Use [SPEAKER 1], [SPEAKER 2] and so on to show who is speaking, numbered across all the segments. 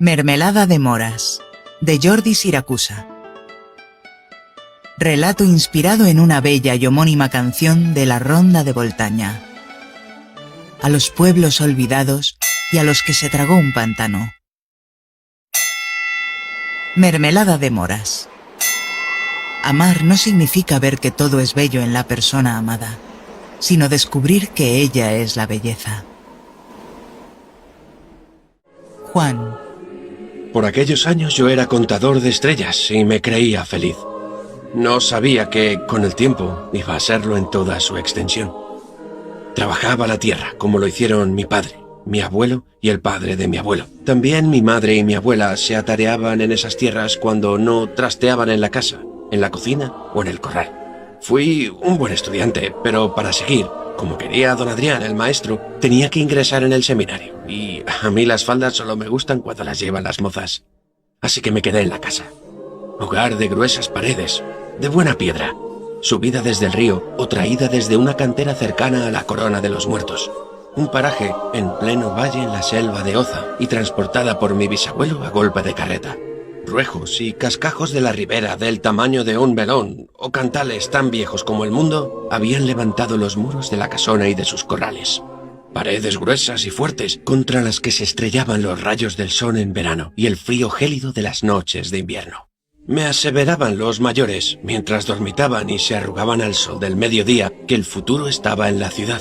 [SPEAKER 1] Mermelada de moras, de Jordi Siracusa. Relato inspirado en una bella y homónima canción de la Ronda de Voltaña. A los pueblos olvidados y a los que se tragó un pantano. Mermelada de moras. Amar no significa ver que todo es bello en la persona amada, sino descubrir que ella es la belleza. Juan.
[SPEAKER 2] Por aquellos años yo era contador de estrellas y me creía feliz. No sabía que, con el tiempo, iba a serlo en toda su extensión. Trabajaba la tierra, como lo hicieron mi padre, mi abuelo y el padre de mi abuelo. También mi madre y mi abuela se atareaban en esas tierras cuando no trasteaban en la casa, en la cocina o en el corral. Fui un buen estudiante, pero para seguir, como quería don Adrián, el maestro, tenía que ingresar en el seminario, y a mí las faldas solo me gustan cuando las llevan las mozas. Así que me quedé en la casa. Hogar de gruesas paredes, de buena piedra, subida desde el río o traída desde una cantera cercana a la Corona de los Muertos. Un paraje en pleno valle en la selva de Oza y transportada por mi bisabuelo a golpe de carreta. Ruejos y cascajos de la ribera del tamaño de un melón o cantales tan viejos como el mundo habían levantado los muros de la casona y de sus corrales. Paredes gruesas y fuertes contra las que se estrellaban los rayos del sol en verano y el frío gélido de las noches de invierno. Me aseveraban los mayores, mientras dormitaban y se arrugaban al sol del mediodía, que el futuro estaba en la ciudad.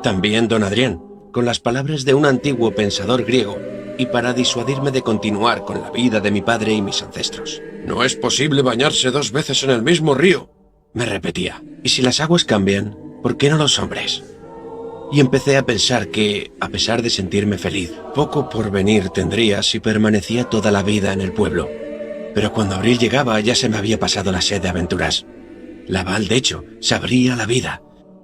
[SPEAKER 2] También don Adrián, con las palabras de un antiguo pensador griego, y para disuadirme de continuar con la vida de mi padre y mis ancestros. «No es posible bañarse 2 veces en el mismo río», me repetía. «Y si las aguas cambian, ¿por qué no los hombres?» Y empecé a pensar que, a pesar de sentirme feliz, poco porvenir tendría si permanecía toda la vida en el pueblo. Pero cuando abril llegaba ya se me había pasado la sed de aventuras. La Val, de hecho, se abría la vida.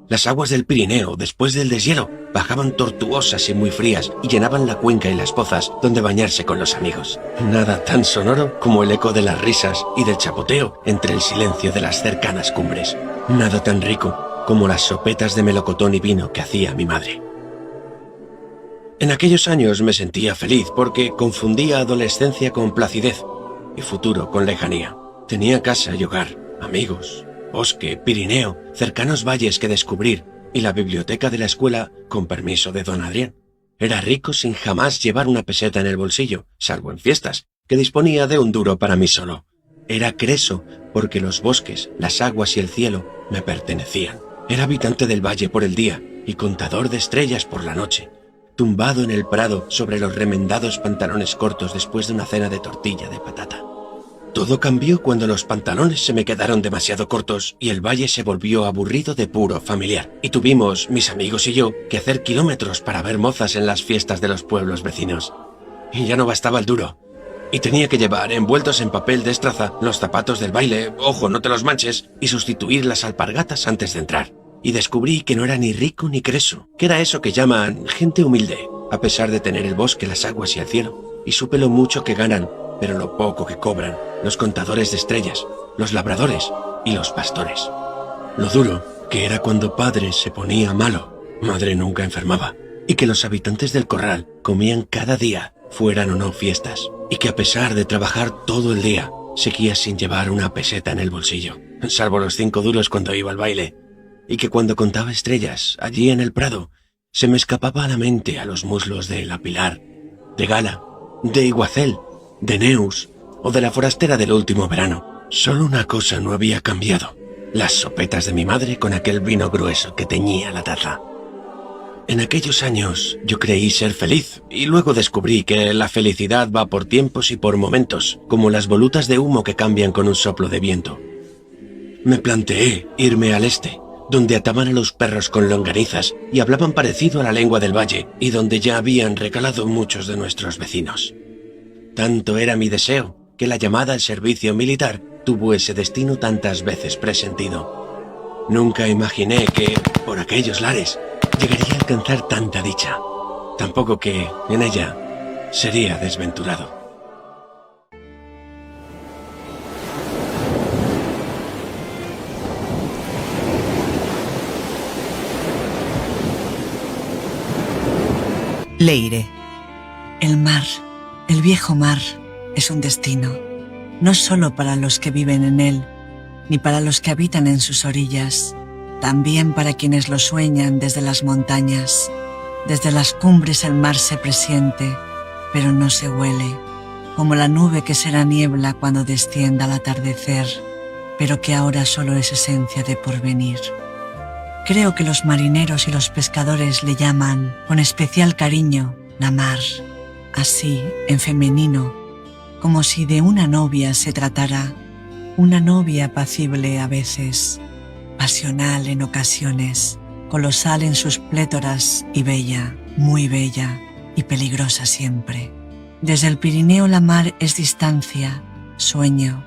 [SPEAKER 2] Las aguas del Pirineo, después del deshielo, bajaban tortuosas y muy frías y llenaban la cuenca y las pozas donde bañarse con los amigos. Nada tan sonoro como el eco de las risas y del chapoteo entre el silencio de las cercanas cumbres. Nada tan rico como las sopetas de melocotón y vino que hacía mi madre. En aquellos años me sentía feliz porque confundía adolescencia con placidez y futuro con lejanía. Tenía casa y hogar, amigos, bosque, Pirineo, cercanos valles que descubrir y la biblioteca de la escuela con permiso de don Adrián. Era rico sin jamás llevar una peseta en el bolsillo, salvo en fiestas, que disponía de un duro para mí solo. Era creso porque los bosques, las aguas y el cielo me pertenecían. Era habitante del valle por el día y contador de estrellas por la noche, tumbado en el prado sobre los remendados pantalones cortos después de una cena de tortilla de patata. Todo cambió cuando los pantalones se me quedaron demasiado cortos y el valle se volvió aburrido de puro familiar. Y tuvimos, mis amigos y yo, que hacer kilómetros para ver mozas en las fiestas de los pueblos vecinos. Y ya no bastaba el duro. Y tenía que llevar, envueltos en papel de estraza, los zapatos del baile, ojo, no te los manches, y sustituir las alpargatas antes de entrar. Y descubrí que no era ni rico ni creso, que era eso que llaman gente humilde, a pesar de tener el bosque, las aguas y el cielo. Y supe lo mucho que ganan, pero lo poco que cobran, los contadores de estrellas, los labradores y los pastores. Lo duro que era cuando padre se ponía malo, madre nunca enfermaba, y que los habitantes del corral comían cada día, fueran o no fiestas, y que a pesar de trabajar todo el día, seguía sin llevar una peseta en el bolsillo, salvo los 5 duros cuando iba al baile, y que cuando contaba estrellas, allí en el prado, se me escapaba a la mente a los muslos de La Pilar, de Gala, de Iguacel, de Neus o de la forastera del último verano. Solo una cosa no había cambiado: las sopetas de mi madre con aquel vino grueso que teñía la taza. En aquellos años yo creí ser feliz y luego descubrí que la felicidad va por tiempos y por momentos, como las volutas de humo que cambian con un soplo de viento. Me planteé irme al este, donde ataban a los perros con longanizas y hablaban parecido a la lengua del valle y donde ya habían recalado muchos de nuestros vecinos. Tanto era mi deseo que la llamada al servicio militar tuvo ese destino tantas veces presentido. Nunca imaginé que, por aquellos lares, llegaría a alcanzar tanta dicha. Tampoco que, en ella, sería desventurado.
[SPEAKER 1] Leire.
[SPEAKER 3] El mar El viejo mar es un destino, no solo para los que viven en él, ni para los que habitan en sus orillas, también para quienes lo sueñan desde las montañas. Desde las cumbres el mar se presiente, pero no se huele, como la nube que será niebla cuando descienda al atardecer, pero que ahora solo es esencia de porvenir. Creo que los marineros y los pescadores le llaman, con especial cariño, la mar, así, en femenino, como si de una novia se tratara, una novia apacible a veces, pasional en ocasiones, colosal en sus plétoras y bella, muy bella y peligrosa siempre. Desde el Pirineo la mar es distancia, sueño,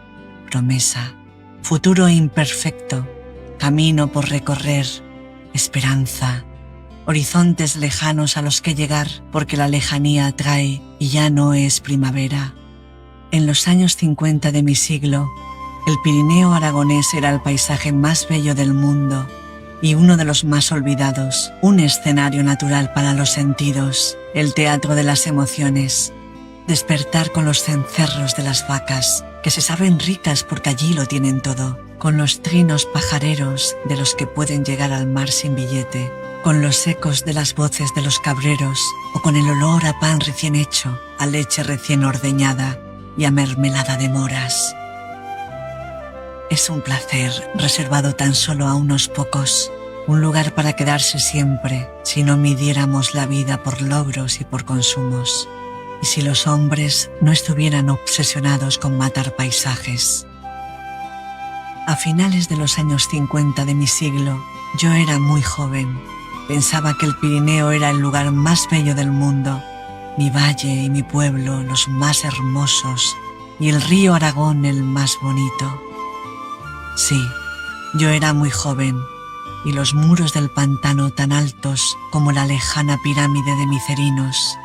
[SPEAKER 3] promesa, futuro imperfecto, camino por recorrer, esperanza, horizontes lejanos a los que llegar porque la lejanía atrae y ya no es primavera. En los años 50 de mi siglo, el Pirineo aragonés era el paisaje más bello del mundo y uno de los más olvidados, un escenario natural para los sentidos, el teatro de las emociones, despertar con los cencerros de las vacas, que se saben ricas porque allí lo tienen todo, con los trinos pajareros de los que pueden llegar al mar sin billete, con los ecos de las voces de los cabreros o con el olor a pan recién hecho, a leche recién ordeñada y a mermelada de moras. Es un placer reservado tan solo a unos pocos, un lugar para quedarse siempre si no midiéramos la vida por logros y por consumos, y si los hombres no estuvieran obsesionados con matar paisajes. A finales de los años 50 de mi siglo, yo era muy joven. Pensaba que el Pirineo era el lugar más bello del mundo, mi valle y mi pueblo los más hermosos, y el río Aragón el más bonito. Sí, yo era muy joven, y los muros del pantano tan altos como la lejana pirámide de Micerinos.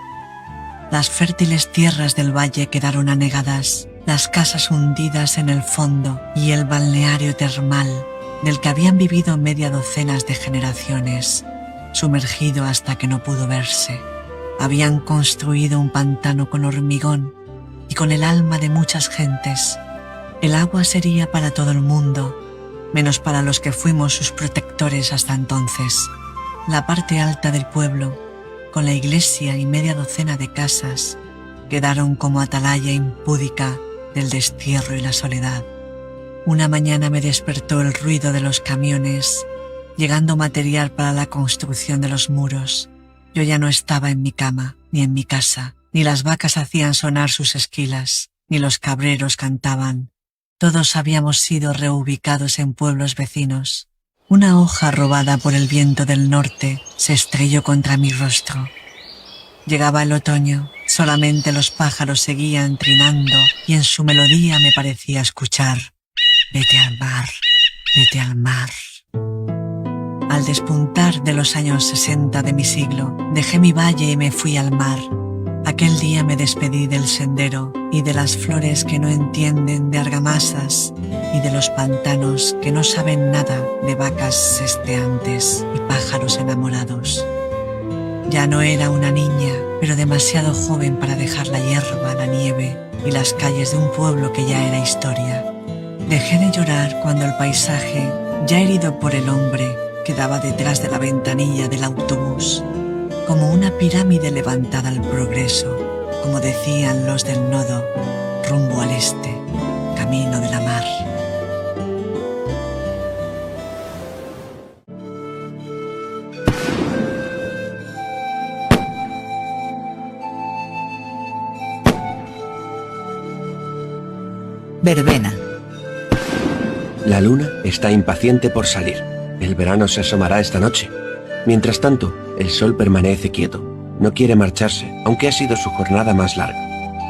[SPEAKER 3] Las fértiles tierras del valle quedaron anegadas, las casas hundidas en el fondo y el balneario termal, del que habían vivido media docena de generaciones, sumergido hasta que no pudo verse. Habían construido un pantano con hormigón y con el alma de muchas gentes. El agua sería para todo el mundo, menos para los que fuimos sus protectores hasta entonces. La parte alta del pueblo, con la iglesia y media docena de casas, quedaron como atalaya impúdica del destierro y la soledad. Una mañana me despertó el ruido de los camiones, llegando material para la construcción de los muros. Yo ya no estaba en mi cama, ni en mi casa, ni las vacas hacían sonar sus esquilas, ni los cabreros cantaban. Todos habíamos sido reubicados en pueblos vecinos. Una hoja robada por el viento del norte se estrelló contra mi rostro. Llegaba el otoño, solamente los pájaros seguían trinando y en su melodía me parecía escuchar: vete al mar, vete al mar. Al despuntar de los años 60 de mi siglo, dejé mi valle y me fui al mar. Aquel día me despedí del sendero y de las flores que no entienden de argamasas y de los pantanos que no saben nada de vacas sesteantes y pájaros enamorados. Ya no era una niña, pero demasiado joven para dejar la hierba, la nieve y las calles de un pueblo que ya era historia. Dejé de llorar cuando el paisaje, ya herido por el hombre, quedaba detrás de la ventanilla del autobús, como una pirámide levantada al progreso, como decían los del nodo, rumbo al este, camino de la mar.
[SPEAKER 1] Verbena.
[SPEAKER 2] La luna está impaciente por salir. El verano se asomará esta noche. Mientras tanto, el sol permanece quieto. No quiere marcharse, aunque ha sido su jornada más larga.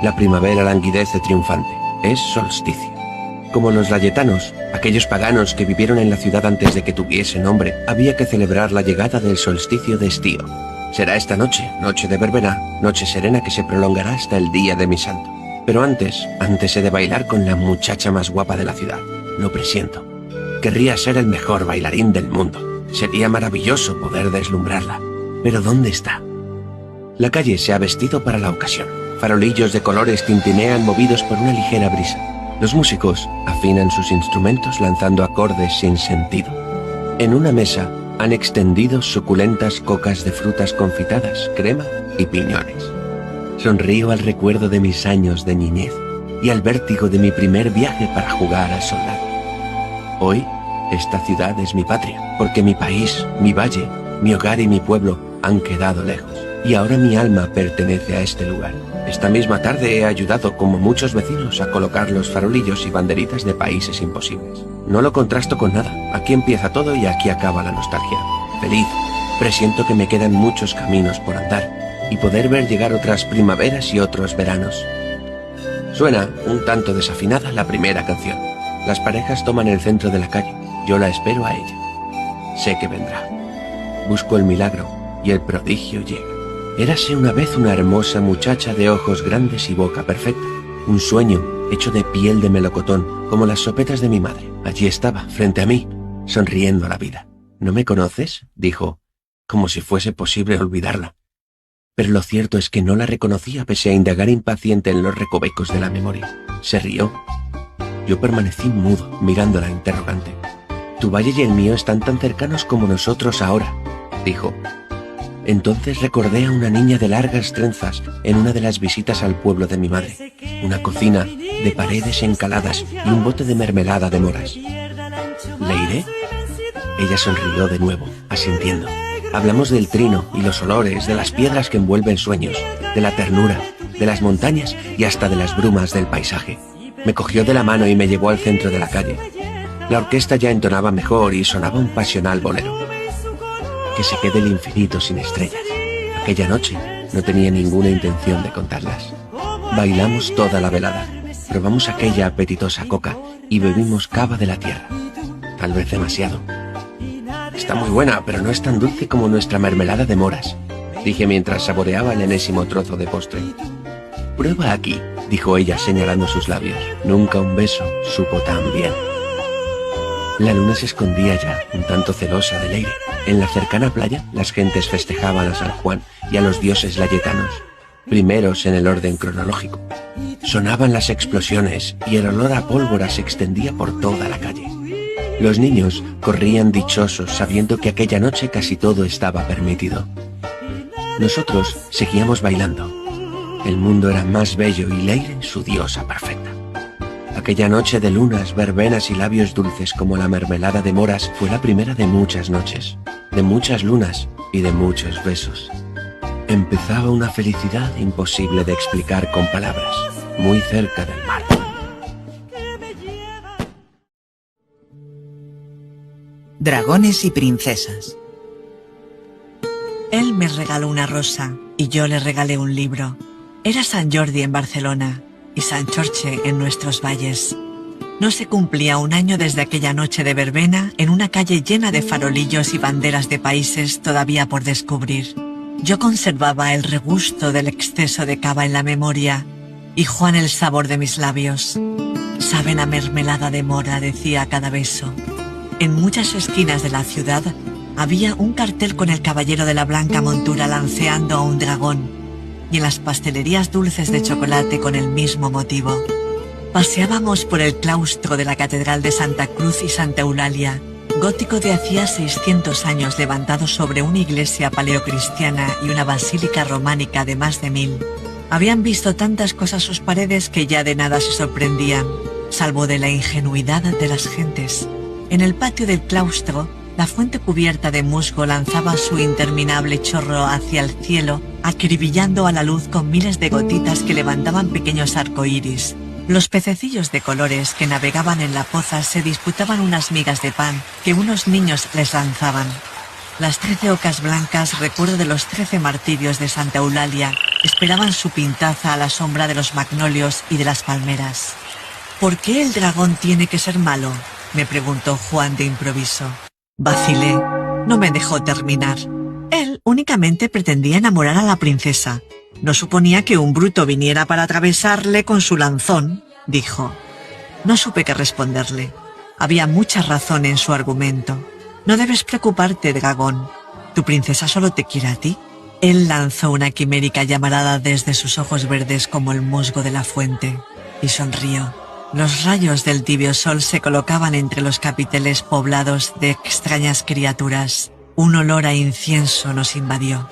[SPEAKER 2] La primavera languidece triunfante. Es solsticio. Como los layetanos, aquellos paganos que vivieron en la ciudad antes de que tuviese nombre, había que celebrar la llegada del solsticio de estío. Será esta noche, noche de verbena, noche serena que se prolongará hasta el día de mi santo. Pero antes he de bailar con la muchacha más guapa de la ciudad. Lo presiento. Querría ser el mejor bailarín del mundo. Sería maravilloso poder deslumbrarla. Pero ¿dónde está? La calle se ha vestido para la ocasión. Farolillos de colores tintinean movidos por una ligera brisa. Los músicos afinan sus instrumentos lanzando acordes sin sentido. En una mesa han extendido suculentas cocas de frutas confitadas, crema y piñones. Sonrío al recuerdo de mis años de niñez y al vértigo de mi primer viaje para jugar al soldado. Hoy, esta ciudad es mi patria, porque mi país, mi valle, mi hogar y mi pueblo han quedado lejos. Y ahora mi alma pertenece a este lugar. Esta misma tarde he ayudado, como muchos vecinos, a colocar los farolillos y banderitas de países imposibles. No lo contrasto con nada. Aquí empieza todo y aquí acaba la nostalgia. Feliz, presiento que me quedan muchos caminos por andar y poder ver llegar otras primaveras y otros veranos. Suena, un tanto desafinada, la primera canción. Las parejas toman el centro de la calle. Yo la espero a ella. Sé que vendrá. Busco el milagro y el prodigio llega. Érase una vez una hermosa muchacha de ojos grandes y boca perfecta. Un sueño hecho de piel de melocotón, como las sopetas de mi madre. Allí estaba, frente a mí, sonriendo a la vida. ¿No me conoces?, dijo, como si fuese posible olvidarla. Pero lo cierto es que no la reconocía pese a indagar impaciente en los recovecos de la memoria. Se rió. Yo permanecí mudo, mirándola interrogante. Tu valle y el mío están tan cercanos como nosotros ahora, dijo. Entonces recordé a una niña de largas trenzas en una de las visitas al pueblo de mi madre. Una cocina de paredes encaladas y un bote de mermelada de moras. ¿Le iré? Ella sonrió de nuevo, asintiendo. Hablamos del trino y los olores, de las piedras que envuelven sueños, de la ternura, de las montañas y hasta de las brumas del paisaje. Me cogió de la mano y me llevó al centro de la calle. La orquesta ya entonaba mejor y sonaba un pasional bolero. Que se quede el infinito sin estrellas. Aquella noche no tenía ninguna intención de contarlas. Bailamos toda la velada, probamos aquella apetitosa coca y bebimos cava de la tierra. Tal vez demasiado. Está muy buena, pero no es tan dulce como nuestra mermelada de moras, dije mientras saboreaba el enésimo trozo de postre. Prueba aquí, dijo ella señalando sus labios. Nunca un beso supo tan bien. La luna se escondía ya, un tanto celosa del aire. En la cercana playa, las gentes festejaban a San Juan y a los dioses layetanos, primeros en el orden cronológico. Sonaban las explosiones y el olor a pólvora se extendía por toda la calle. Los niños corrían dichosos sabiendo que aquella noche casi todo estaba permitido. Nosotros seguíamos bailando. El mundo era más bello y Leire su diosa perfecta. Aquella noche de lunas, verbenas y labios dulces como la mermelada de moras fue la primera de muchas noches, de muchas lunas y de muchos besos. Empezaba una felicidad imposible de explicar con palabras, muy cerca del mar.
[SPEAKER 1] Dragones y princesas.
[SPEAKER 3] Él me regaló una rosa y yo le regalé un libro. Era San Jordi en Barcelona y San Jorge en nuestros valles. No se cumplía un año desde aquella noche de verbena en una calle llena de farolillos y banderas de países todavía por descubrir. Yo conservaba el regusto del exceso de cava en la memoria y Juan el sabor de mis labios. Saben a mermelada de mora, decía a cada beso. En muchas esquinas de la ciudad había un cartel con el caballero de la blanca montura lanceando a un dragón, y en las pastelerías dulces de chocolate con el mismo motivo. Paseábamos por el claustro de la Catedral de Santa Cruz y Santa Eulalia, gótico de hacía 600 años levantado sobre una iglesia paleocristiana y una basílica románica de más de 1000. Habían visto tantas cosas sus paredes que ya de nada se sorprendían, salvo de la ingenuidad de las gentes. En el patio del claustro, la fuente cubierta de musgo lanzaba su interminable chorro hacia el cielo, acribillando a la luz con miles de gotitas que levantaban pequeños arcoíris. Los pececillos de colores que navegaban en la poza se disputaban unas migas de pan que unos niños les lanzaban. Las 13 ocas blancas, recuerdo de los 13 martirios de Santa Eulalia, esperaban su pintaza a la sombra de los magnolios y de las palmeras. ¿Por qué el dragón tiene que ser malo?, me preguntó Juan de improviso. Vacilé. No me dejó terminar. Él únicamente pretendía enamorar a la princesa. No suponía que un bruto viniera para atravesarle con su lanzón, dijo. No supe qué responderle. Había mucha razón en su argumento. No debes preocuparte, dragón. Tu princesa solo te quiere a ti. Él lanzó una quimérica llamarada desde sus ojos verdes como el musgo de la fuente, y sonrió. Los rayos del tibio sol se colocaban entre los capiteles poblados de extrañas criaturas. Un olor a incienso nos invadió.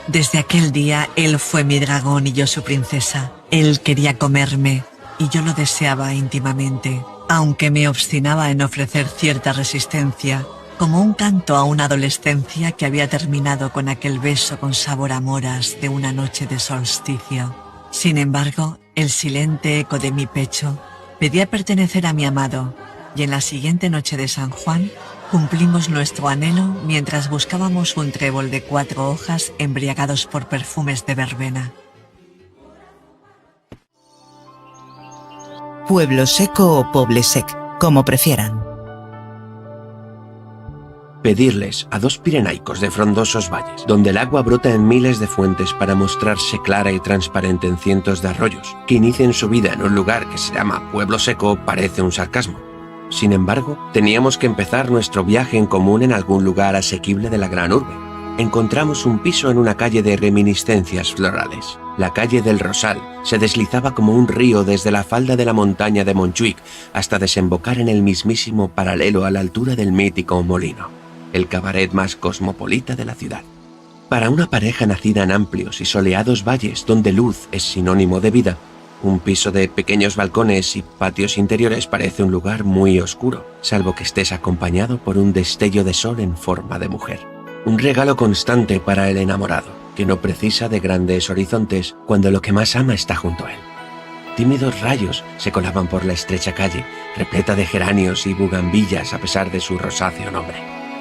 [SPEAKER 3] Desde aquel día, él fue mi dragón y yo su princesa. Él quería comerme, y yo lo deseaba íntimamente, aunque me obstinaba en ofrecer cierta resistencia, como un canto a una adolescencia que había terminado con aquel beso con sabor a moras de una noche de solsticio. Sin embargo, el silente eco de mi pecho pedía pertenecer a mi amado, y en la siguiente noche de San Juan cumplimos nuestro anhelo mientras buscábamos un trébol de 4 hojas embriagados por perfumes de verbena.
[SPEAKER 1] Pueblo seco o poble sec, como prefieran.
[SPEAKER 2] Pedirles a 2 pirenaicos de frondosos valles, donde el agua brota en miles de fuentes para mostrarse clara y transparente en cientos de arroyos, que inicien su vida en un lugar que se llama pueblo seco parece un sarcasmo. Sin embargo, teníamos que empezar nuestro viaje en común en algún lugar asequible de la gran urbe. Encontramos un piso en una calle de reminiscencias florales. La calle del Rosal se deslizaba como un río desde la falda de la montaña de Montjuic hasta desembocar en el mismísimo paralelo a la altura del mítico molino, el cabaret más cosmopolita de la ciudad. Para una pareja nacida en amplios y soleados valles donde luz es sinónimo de vida, un piso de pequeños balcones y patios interiores parece un lugar muy oscuro, salvo que estés acompañado por un destello de sol en forma de mujer. Un regalo constante para el enamorado, que no precisa de grandes horizontes cuando lo que más ama está junto a él. Tímidos rayos se colaban por la estrecha calle, repleta de geranios y bugambillas a pesar de su rosáceo nombre.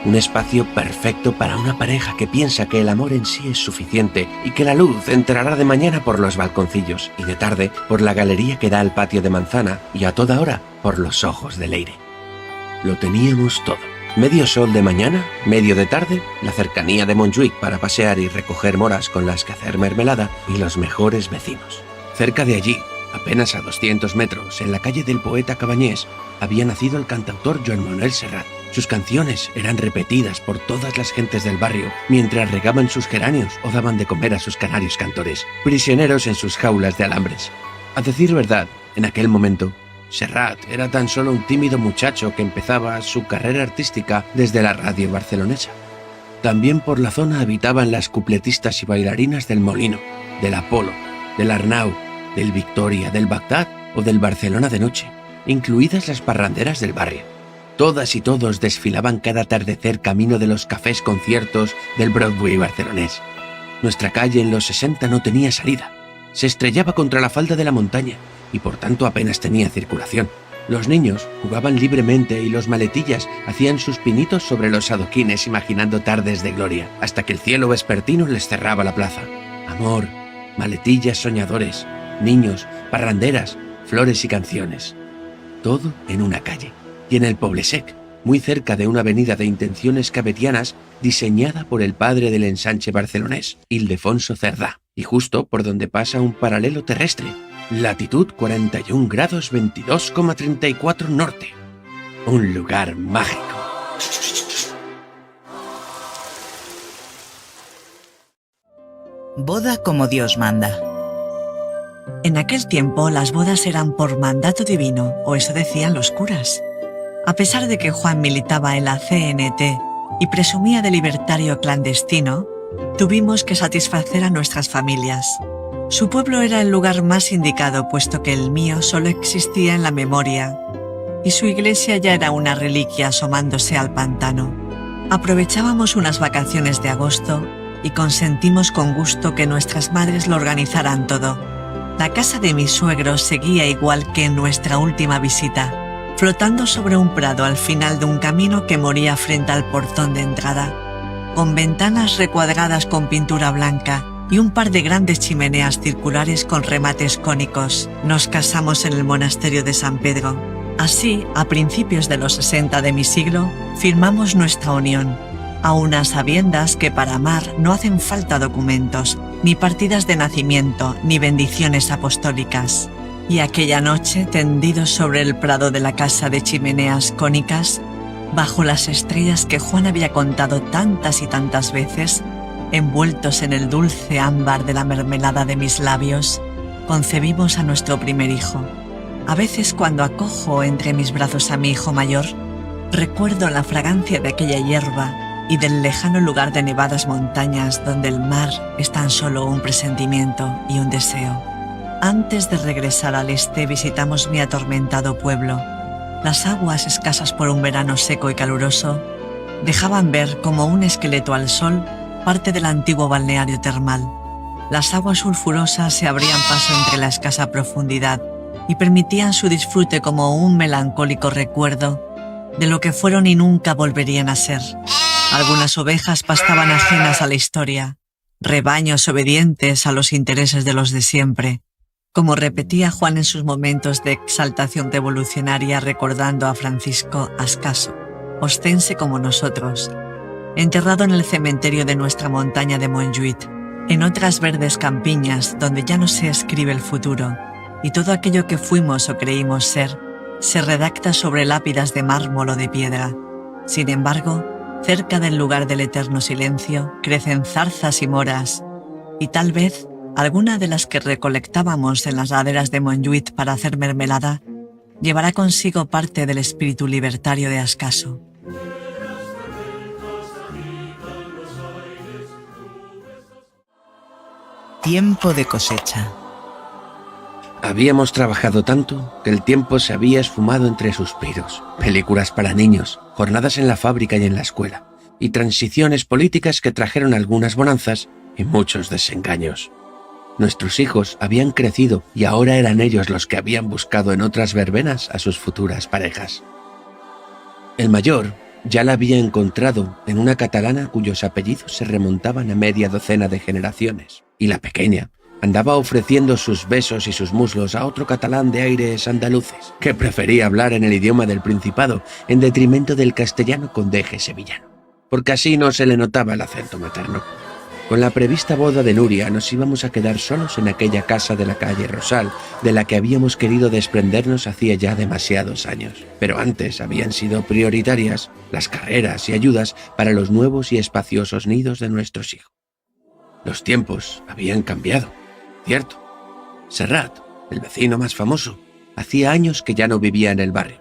[SPEAKER 2] Un espacio perfecto para una pareja que piensa que el amor en sí es suficiente y que la luz entrará de mañana por los balconcillos y de tarde por la galería que da al patio de manzana y a toda hora por los ojos de Leire. Lo teníamos todo. Medio sol de mañana, medio de tarde, la cercanía de Montjuic para pasear y recoger moras con las que hacer mermelada y los mejores vecinos. Cerca de allí, apenas a 200 metros, en la calle del poeta Cabañés, había nacido el cantautor Joan Manuel Serrat. Sus canciones eran repetidas por todas las gentes del barrio mientras regaban sus geranios o daban de comer a sus canarios cantores, prisioneros en sus jaulas de alambres. A decir verdad, en aquel momento, Serrat era tan solo un tímido muchacho que empezaba su carrera artística desde la radio barcelonesa. También por la zona habitaban las cupletistas y bailarinas del Molino, del Apolo, del Arnau, del Victoria, del Bagdad o del Barcelona de noche, incluidas las parranderas del barrio. Todas y todos desfilaban cada atardecer camino de los cafés conciertos del Broadway barcelonés. Nuestra calle en los 60 no tenía salida. Se estrellaba contra la falda de la montaña y por tanto apenas tenía circulación. Los niños jugaban libremente y los maletillas hacían sus pinitos sobre los adoquines imaginando tardes de gloria, hasta que el cielo vespertino les cerraba la plaza. Amor, maletillas soñadores, niños, parranderas, flores y canciones. Todo en una calle. Y en el Poble Sec, muy cerca de una avenida de intenciones cabetianas diseñada por el padre del ensanche barcelonés, Ildefonso Cerdá, y justo por donde pasa un paralelo terrestre, latitud 41 grados 22,34 norte. Un lugar mágico.
[SPEAKER 1] Boda como Dios manda.
[SPEAKER 3] En aquel tiempo las bodas eran por mandato divino, o eso decían los curas. A pesar de que Juan militaba en la CNT y presumía de libertario clandestino, tuvimos que satisfacer a nuestras familias. Su pueblo era el lugar más indicado, puesto que el mío solo existía en la memoria, y su iglesia ya era una reliquia asomándose al pantano. Aprovechábamos unas vacaciones de agosto y consentimos con gusto que nuestras madres lo organizaran todo. La casa de mis suegros seguía igual que en nuestra última visita, flotando sobre un prado al final de un camino que moría frente al portón de entrada, con ventanas recuadradas con pintura blanca y un par de grandes chimeneas circulares con remates cónicos. Nos casamos en el monasterio de San Pedro. Así, a principios de los 60 de mi siglo, firmamos nuestra unión, a unas sabiendas que para amar no hacen falta documentos, ni partidas de nacimiento, ni bendiciones apostólicas. Y aquella noche, tendidos sobre el prado de la casa de chimeneas cónicas, bajo las estrellas que Juan había contado tantas y tantas veces, envueltos en el dulce ámbar de la mermelada de mis labios, concebimos a nuestro primer hijo. A veces, cuando acojo entre mis brazos a mi hijo mayor, recuerdo la fragancia de aquella hierba y del lejano lugar de nevadas montañas donde el mar es tan solo un presentimiento y un deseo. Antes de regresar al este visitamos mi atormentado pueblo. Las aguas, escasas por un verano seco y caluroso, dejaban ver como un esqueleto al sol parte del antiguo balneario termal. Las aguas sulfurosas se abrían paso entre la escasa profundidad y permitían su disfrute como un melancólico recuerdo de lo que fueron y nunca volverían a ser. Algunas ovejas pastaban ajenas a la historia, rebaños obedientes a los intereses de los de siempre, como repetía Juan en sus momentos de exaltación revolucionaria recordando a Francisco Ascaso, ostense como nosotros, enterrado en el cementerio de nuestra montaña de Montjuïc, en otras verdes campiñas donde ya no se escribe el futuro, y todo aquello que fuimos o creímos ser se redacta sobre lápidas de mármol o de piedra. Sin embargo, cerca del lugar del eterno silencio crecen zarzas y moras, y tal vez alguna de las que recolectábamos en las laderas de Montjuïc para hacer mermelada llevará consigo parte del espíritu libertario de Ascaso.
[SPEAKER 1] Tiempo de cosecha.
[SPEAKER 2] Habíamos trabajado tanto que el tiempo se había esfumado entre suspiros, películas para niños, jornadas en la fábrica y en la escuela, y transiciones políticas que trajeron algunas bonanzas y muchos desengaños. Nuestros hijos habían crecido y ahora eran ellos los que habían buscado en otras verbenas a sus futuras parejas. El mayor ya la había encontrado en una catalana cuyos apellidos se remontaban a media docena de generaciones, y la pequeña andaba ofreciendo sus besos y sus muslos a otro catalán de aires andaluces, que prefería hablar en el idioma del Principado en detrimento del castellano con deje sevillano, porque así no se le notaba el acento materno. Con la prevista boda de Nuria nos íbamos a quedar solos en aquella casa de la calle Rosal, de la que habíamos querido desprendernos hacía ya demasiados años. Pero antes habían sido prioritarias las carreras y ayudas para los nuevos y espaciosos nidos de nuestros hijos. Los tiempos habían cambiado, cierto. Serrat, el vecino más famoso, hacía años que ya no vivía en el barrio,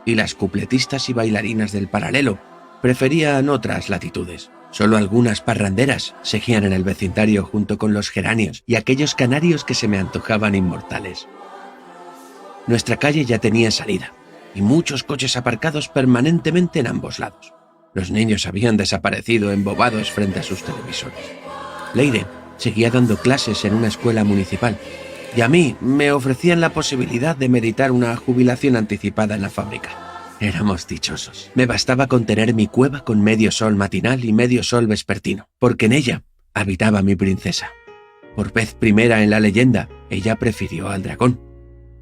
[SPEAKER 2] y las cupletistas y bailarinas del paralelo preferían otras latitudes. Solo algunas parranderas seguían en el vecindario junto con los geranios y aquellos canarios que se me antojaban inmortales. Nuestra calle ya tenía salida, y muchos coches aparcados permanentemente en ambos lados. Los niños habían desaparecido embobados frente a sus televisores. Leire seguía dando clases en una escuela municipal, y a mí me ofrecían la posibilidad de meditar una jubilación anticipada en la fábrica. Éramos dichosos. Me bastaba con tener mi cueva con medio sol matinal y medio sol vespertino, porque en ella habitaba mi princesa. Por vez primera en la leyenda, ella prefirió al dragón,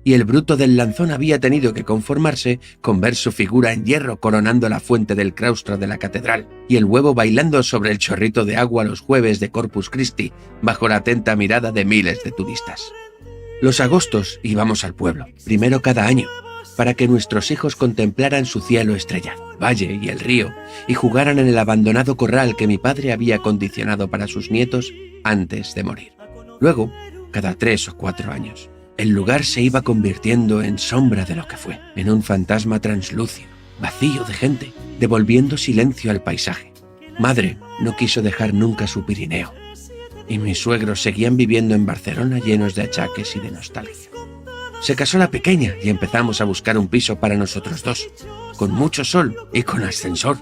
[SPEAKER 2] y el bruto del lanzón había tenido que conformarse con ver su figura en hierro coronando la fuente del claustro de la catedral, y el huevo bailando sobre el chorrito de agua los jueves de Corpus Christi, bajo la atenta mirada de miles de turistas. Los agostos íbamos al pueblo, primero cada año, para que nuestros hijos contemplaran su cielo estrellado, valle y el río, y jugaran en el abandonado corral que mi padre había acondicionado para sus nietos antes de morir. Luego, cada 3 o 4 años, el lugar se iba convirtiendo en sombra de lo que fue, en un fantasma translúcido, vacío de gente, devolviendo silencio al paisaje. Madre no quiso dejar nunca su Pirineo, y mis suegros seguían viviendo en Barcelona llenos de achaques y de nostalgia. Se casó la pequeña y empezamos a buscar un piso para nosotros dos, con mucho sol y con ascensor,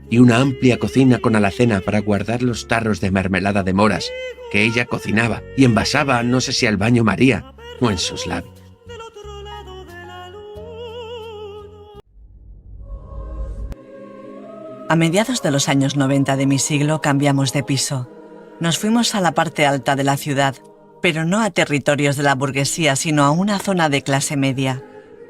[SPEAKER 2] y una amplia cocina con alacena para guardar los tarros de mermelada de moras que ella cocinaba y envasaba no sé si al baño María o en sus labios.
[SPEAKER 3] A mediados de los años 90 de mi siglo cambiamos de piso. Nos fuimos a la parte alta de la ciudad, pero no a territorios de la burguesía, sino a una zona de clase media.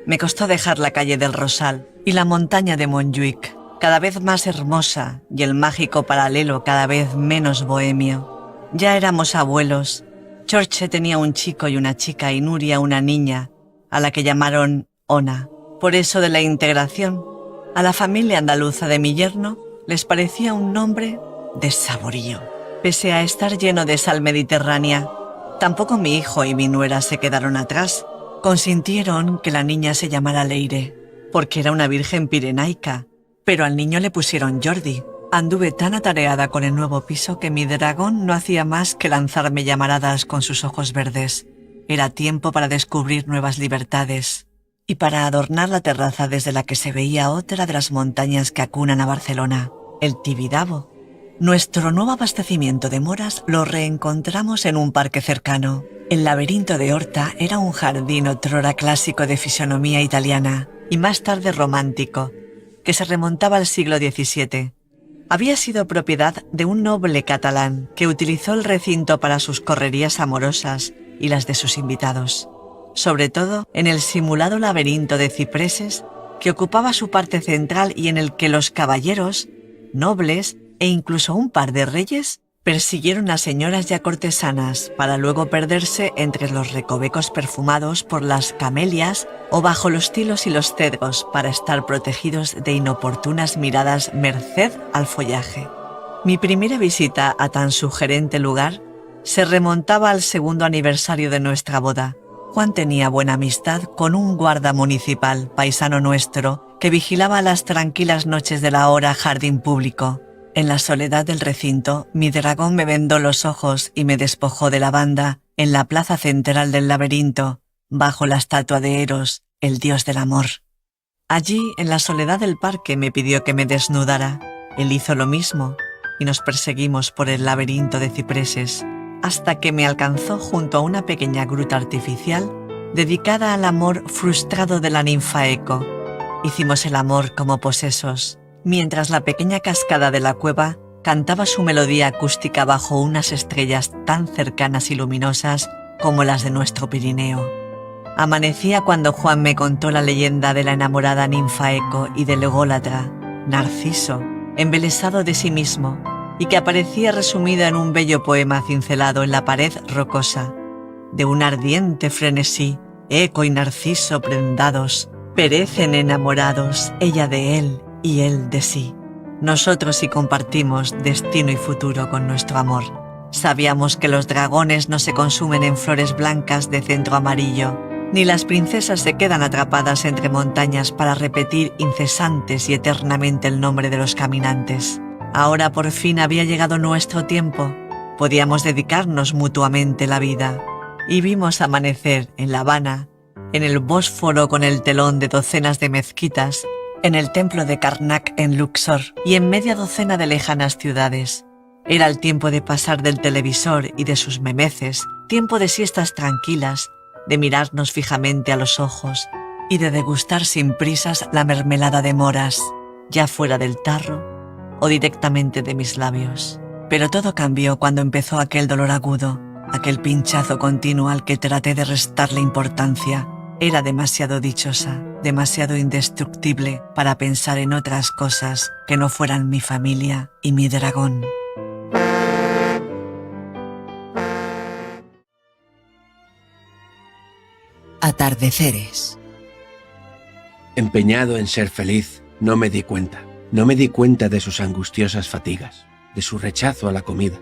[SPEAKER 3] Me costó dejar la calle del Rosal y la montaña de Montjuïc, cada vez más hermosa, y el mágico paralelo cada vez menos bohemio. Ya éramos abuelos. Chorche tenía un chico y una chica, y Nuria una niña, a la que llamaron Ona. Por eso de la integración, a la familia andaluza de mi yerno les parecía un nombre de saborío. pese a estar lleno de sal mediterránea. Tampoco mi hijo y mi nuera se quedaron atrás. Consintieron que la niña se llamara Leire, porque era una virgen pirenaica, pero al niño le pusieron Jordi. Anduve tan atareada con el nuevo piso que mi dragón no hacía más que lanzarme llamaradas con sus ojos verdes. Era tiempo para descubrir nuevas libertades y para adornar la terraza desde la que se veía otra de las montañas que acunan a Barcelona, el Tibidabo. Nuestro nuevo abastecimiento de moras lo reencontramos en un parque cercano. El laberinto de Horta era un jardín otrora clásico de fisonomía italiana y más tarde romántico, que se remontaba al siglo XVII. Había sido propiedad de un noble catalán que utilizó el recinto para sus correrías amorosas y las de sus invitados, sobre todo en el simulado laberinto de cipreses que ocupaba su parte central y en el que los caballeros, nobles e incluso un par de reyes persiguieron a señoras y a cortesanas para luego perderse entre los recovecos perfumados por las camelias o bajo los tilos y los cedros para estar protegidos de inoportunas miradas merced al follaje. Mi primera visita a tan sugerente lugar se remontaba al 2º aniversario de nuestra boda. Juan tenía buena amistad con un guarda municipal, paisano nuestro, que vigilaba las tranquilas noches de la hora jardín público. En la soledad del recinto, mi dragón me vendó los ojos y me despojó de la banda en la plaza central del laberinto, bajo la estatua de Eros, el dios del amor. Allí, en la soledad del parque, me pidió que me desnudara. Él hizo lo mismo y nos perseguimos por el laberinto de cipreses, hasta que me alcanzó junto a una pequeña gruta artificial dedicada al amor frustrado de la ninfa Eco. Hicimos el amor como posesos, mientras la pequeña cascada de la cueva cantaba su melodía acústica bajo unas estrellas tan cercanas y luminosas como las de nuestro Pirineo. Amanecía cuando Juan me contó la leyenda de la enamorada ninfa Eco y del ególatra, Narciso, embelesado de sí mismo, y que aparecía resumida en un bello poema cincelado en la pared rocosa. De un ardiente frenesí, Eco y Narciso prendados, perecen enamorados, ella de él y él de sí. Nosotros sí compartimos destino y futuro con nuestro amor. Sabíamos que los dragones no se consumen en flores blancas de centro amarillo, ni las princesas se quedan atrapadas entre montañas para repetir incesantes y eternamente el nombre de los caminantes. Ahora por fin había llegado nuestro tiempo. Podíamos dedicarnos mutuamente la vida. Y vimos amanecer en La Habana, en el Bósforo con el telón de docenas de mezquitas, en el templo de Karnak en Luxor y en media docena de lejanas ciudades. Era el tiempo de pasar del televisor y de sus memeces, tiempo de siestas tranquilas, de mirarnos fijamente a los ojos y de degustar sin prisas la mermelada de moras, ya fuera del tarro o directamente de mis labios. Pero todo cambió cuando empezó aquel dolor agudo, aquel pinchazo continuo al que traté de restarle importancia. Era demasiado dichosa, demasiado indestructible para pensar en otras cosas que no fueran mi familia y mi dragón.
[SPEAKER 1] Atardeceres.
[SPEAKER 2] Empeñado en ser feliz, no me di cuenta. No me di cuenta de sus angustiosas fatigas, de su rechazo a la comida,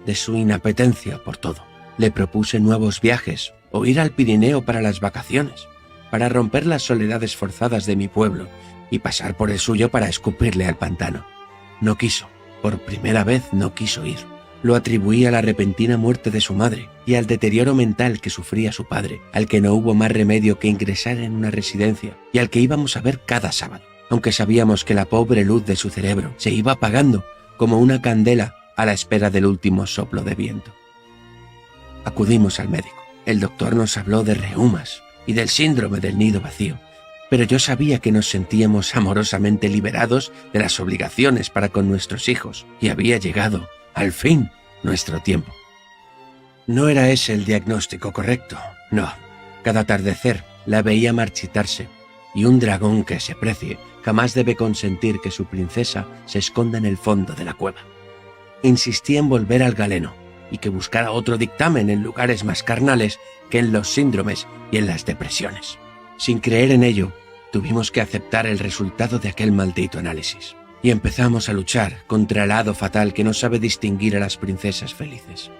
[SPEAKER 2] de su inapetencia por todo. Le propuse nuevos viajes o ir al Pirineo para las vacaciones, para romper las soledades forzadas de mi pueblo y pasar por el suyo para escupirle al pantano. No quiso, por primera vez no quiso ir. Lo atribuí a la repentina muerte de su madre y al deterioro mental que sufría su padre, al que no hubo más remedio que ingresar en una residencia y al que íbamos a ver cada sábado, aunque sabíamos que la pobre luz de su cerebro se iba apagando como una candela a la espera del último soplo de viento. Acudimos al médico. El doctor nos habló de reumas y del síndrome del nido vacío, pero yo sabía que nos sentíamos amorosamente liberados de las obligaciones para con nuestros hijos y había llegado, al fin, nuestro tiempo. No era ese el diagnóstico correcto, no. Cada atardecer la veía marchitarse y un dragón que se precie jamás debe consentir que su princesa se esconda en el fondo de la cueva. Insistí en volver al galeno y que buscara otro dictamen en lugares más carnales que en los síndromes y en las depresiones. Sin creer en ello, tuvimos que aceptar el resultado de aquel maldito análisis. y empezamos a luchar contra el hado fatal que no sabe distinguir a las princesas felices.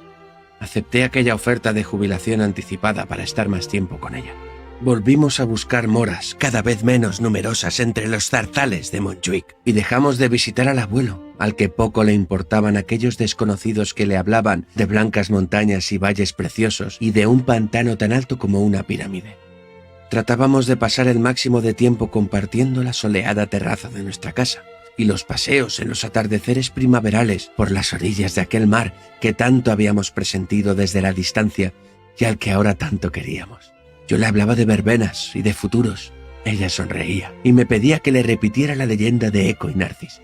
[SPEAKER 2] Acepté aquella oferta de jubilación anticipada para estar más tiempo con ella. Volvimos a buscar moras, cada vez menos numerosas entre los zarzales de Montjuic, y dejamos de visitar al abuelo, al que poco le importaban aquellos desconocidos que le hablaban de blancas montañas y valles preciosos y de un pantano tan alto como una pirámide. Tratábamos de pasar el máximo de tiempo compartiendo la soleada terraza de nuestra casa y los paseos en los atardeceres primaverales por las orillas de aquel mar que tanto habíamos presentido desde la distancia y al que ahora tanto queríamos. Yo le hablaba de verbenas y de futuros. Ella sonreía y me pedía que le repitiera la leyenda de Eco y Narcis.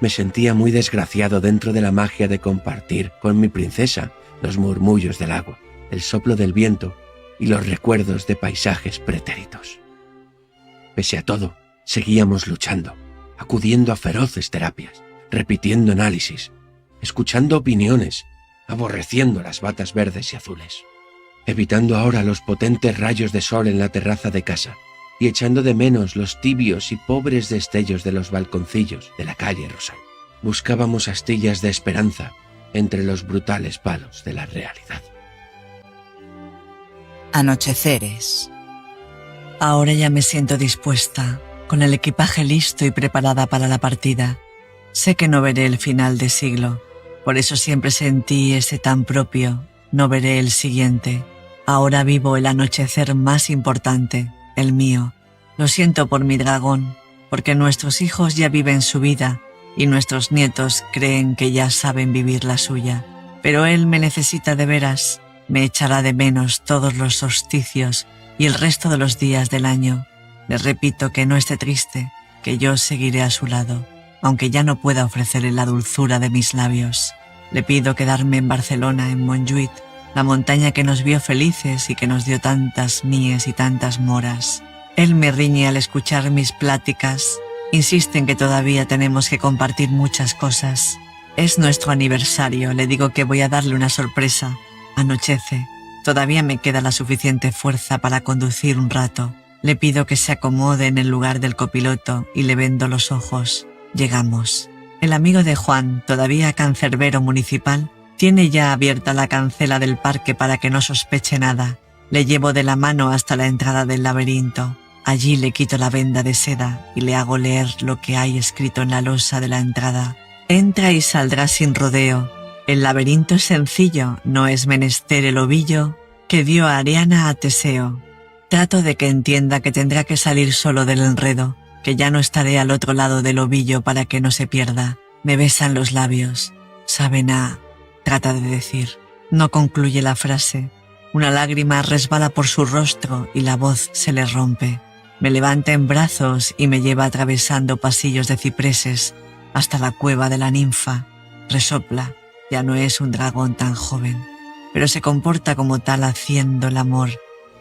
[SPEAKER 2] Me sentía muy desgraciado dentro de la magia de compartir con mi princesa los murmullos del agua, el soplo del viento y los recuerdos de paisajes pretéritos. Pese a todo, seguíamos luchando, acudiendo a feroces terapias, repitiendo análisis, escuchando opiniones, aborreciendo las batas verdes y azules, evitando ahora los potentes rayos de sol en la terraza de casa y echando de menos los tibios y pobres destellos de los balconcillos de la calle Rosal. Buscábamos astillas de esperanza entre los brutales palos de la realidad.
[SPEAKER 1] Anocheceres.
[SPEAKER 3] Ahora ya me siento dispuesta, con el equipaje listo y preparada para la partida. Sé que no veré el final de siglo, por eso siempre sentí ese tan propio, no veré el siguiente. Ahora vivo el anochecer más importante, el mío. Lo siento por mi dragón, porque nuestros hijos ya viven su vida y nuestros nietos creen que ya saben vivir la suya. Pero él me necesita de veras, me echará de menos todos los solsticios y el resto de los días del año. Le repito que no esté triste, que yo seguiré a su lado, aunque ya no pueda ofrecerle la dulzura de mis labios. Le pido quedarme en Barcelona, en Montjuïc, la montaña que nos vio felices y que nos dio tantas mies y tantas moras. Él me riñe al escuchar mis pláticas, insiste en que todavía tenemos que compartir muchas cosas. Es nuestro aniversario, le digo que voy a darle una sorpresa. Anochece, todavía me queda la suficiente fuerza para conducir un rato. Le pido que se acomode en el lugar del copiloto y le vendo los ojos. Llegamos. El amigo de Juan, todavía cancerbero municipal, tiene ya abierta la cancela del parque para que no sospeche nada. Le llevo de la mano hasta la entrada del laberinto. Allí le quito la venda de seda y le hago leer lo que hay escrito en la losa de la entrada. Entra y saldrá sin rodeo. El laberinto es sencillo, no es menester el ovillo que dio Ariana a Teseo. Trato de que entienda que tendrá que salir solo del enredo, que ya no estaré al otro lado del ovillo para que no se pierda. Me besan los labios. Saben a... trata de decir. No concluye la frase. Una lágrima resbala por su rostro y la voz se le rompe. Me levanta en brazos y me lleva atravesando pasillos de cipreses hasta la cueva de la ninfa. Resopla. Ya no es un dragón tan joven, pero se comporta como tal haciendo el amor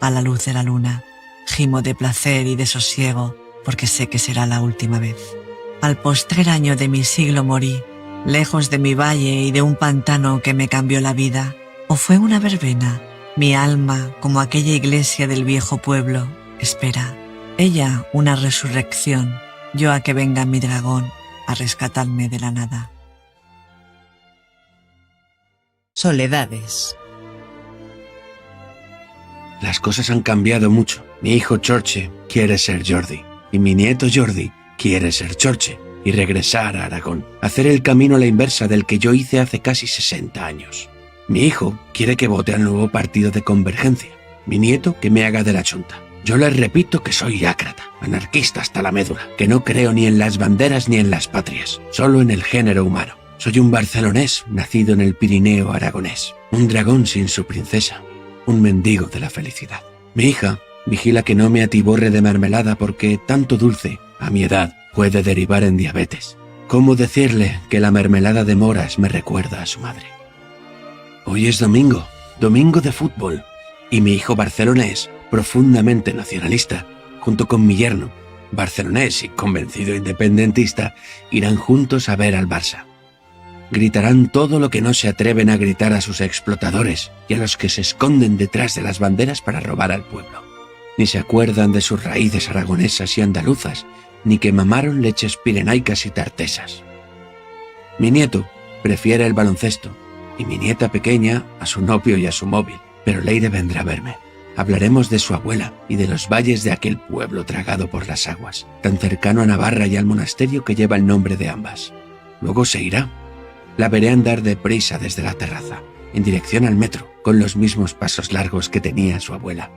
[SPEAKER 3] a la luz de la luna. Gimo de placer y de sosiego porque sé que será la última vez. Al postrer año de mi siglo morí, lejos de mi valle y de un pantano que me cambió la vida. ¿O fue una verbena? Mi alma, como aquella iglesia del viejo pueblo, espera. Ella, una resurrección, yo a que venga mi dragón a rescatarme de la nada.
[SPEAKER 1] Soledades.
[SPEAKER 2] Las cosas han cambiado mucho. Mi hijo Chorche quiere ser Jordi y mi nieto Jordi quiere ser Chorche y regresar a Aragón, hacer el camino a la inversa del que yo hice hace casi 60 años. Mi hijo quiere que vote al nuevo partido de Convergencia, mi nieto que me haga de la chunta. Yo les repito que soy ácrata, anarquista hasta la médula, que no creo ni en las banderas ni en las patrias, solo en el género humano. Soy un barcelonés nacido en el Pirineo aragonés, un dragón sin su princesa, un mendigo de la felicidad. Mi hija vigila que no me atiborre de mermelada porque tanto dulce, a mi edad, puede derivar en diabetes. ¿Cómo decirle que la mermelada de moras me recuerda a su madre? Hoy es domingo, domingo de fútbol, y mi hijo barcelonés, profundamente nacionalista, junto con mi yerno, barcelonés y convencido independentista, irán juntos a ver al Barça. Gritarán todo lo que no se atreven a gritar a sus explotadores y a los que se esconden detrás de las banderas para robar al pueblo. Ni se acuerdan de sus raíces aragonesas y andaluzas, ni que mamaron leches pirenaicas y tartesas. Mi nieto prefiere el baloncesto y mi nieta pequeña a su novio y a su móvil, pero Leire vendrá a verme. Hablaremos de su abuela y de los valles de aquel pueblo tragado por las aguas, tan cercano a Navarra y al monasterio que lleva el nombre de ambas. Luego se irá. La veré andar deprisa desde la terraza, en dirección al metro, con los mismos pasos largos que tenía su abuela.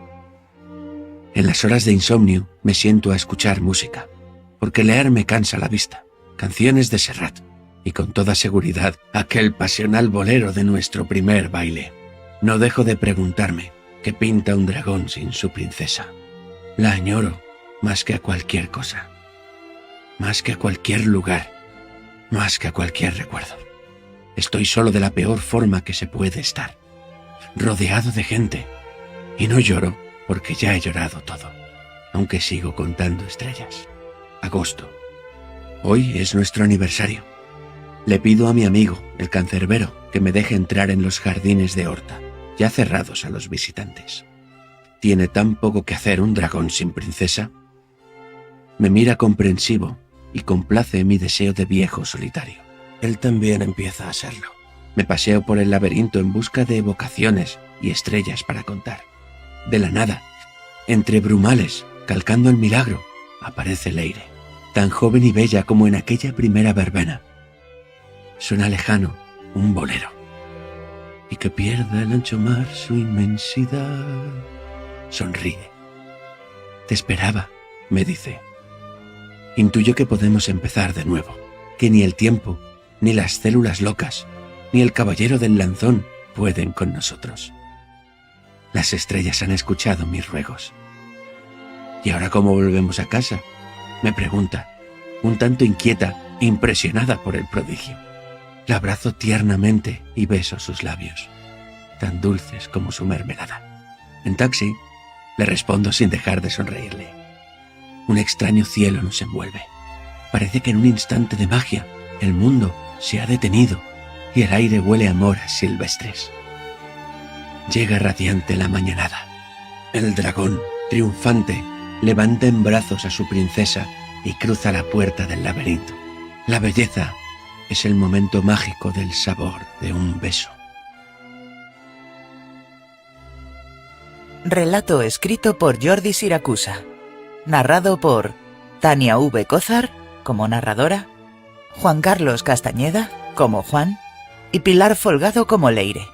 [SPEAKER 2] En las horas de insomnio me siento a escuchar música, porque leer me cansa la vista. Canciones de Serrat, y con toda seguridad aquel pasional bolero de nuestro primer baile. No dejo de preguntarme qué pinta un dragón sin su princesa. La añoro más que a cualquier cosa, más que a cualquier lugar, más que a cualquier recuerdo. Estoy solo de la peor forma que se puede estar, rodeado de gente, y no lloro porque ya he llorado todo, aunque sigo contando estrellas. Agosto. Hoy es nuestro aniversario. Le pido a mi amigo, el cancerbero, que me deje entrar en los jardines de Horta, ya cerrados a los visitantes. ¿Tiene tan poco que hacer un dragón sin princesa? Me mira comprensivo y complace mi deseo de viejo solitario. Él también empieza a serlo. Me paseo por el laberinto en busca de evocaciones y estrellas para contar. De la nada, entre brumales, calcando el milagro, aparece Leire, tan joven y bella como en aquella primera verbena. Suena lejano un bolero. Y que pierda el ancho mar su inmensidad. Sonríe. Te esperaba, me dice. Intuyo que podemos empezar de nuevo, que ni el tiempo, ni las células locas, ni el caballero del lanzón pueden con nosotros. Las estrellas han escuchado mis ruegos. ¿Y ahora cómo volvemos a casa?, me pregunta, un tanto inquieta, impresionada por el prodigio. La abrazo tiernamente y beso sus labios, tan dulces como su mermelada. En taxi, le respondo sin dejar de sonreírle. Un extraño cielo nos envuelve. Parece que en un instante de magia el mundo se ha detenido y el aire huele a moras silvestres. Llega radiante la mañanada. El dragón, triunfante, levanta en brazos a su princesa y cruza la puerta del laberinto. La belleza es el momento mágico del sabor de un beso.
[SPEAKER 1] Relato escrito por Jordi Siracusa. Narrado por Tania V. Cózar como narradora, Juan Carlos Castañeda como Juan y Pilar Folgado como Leire.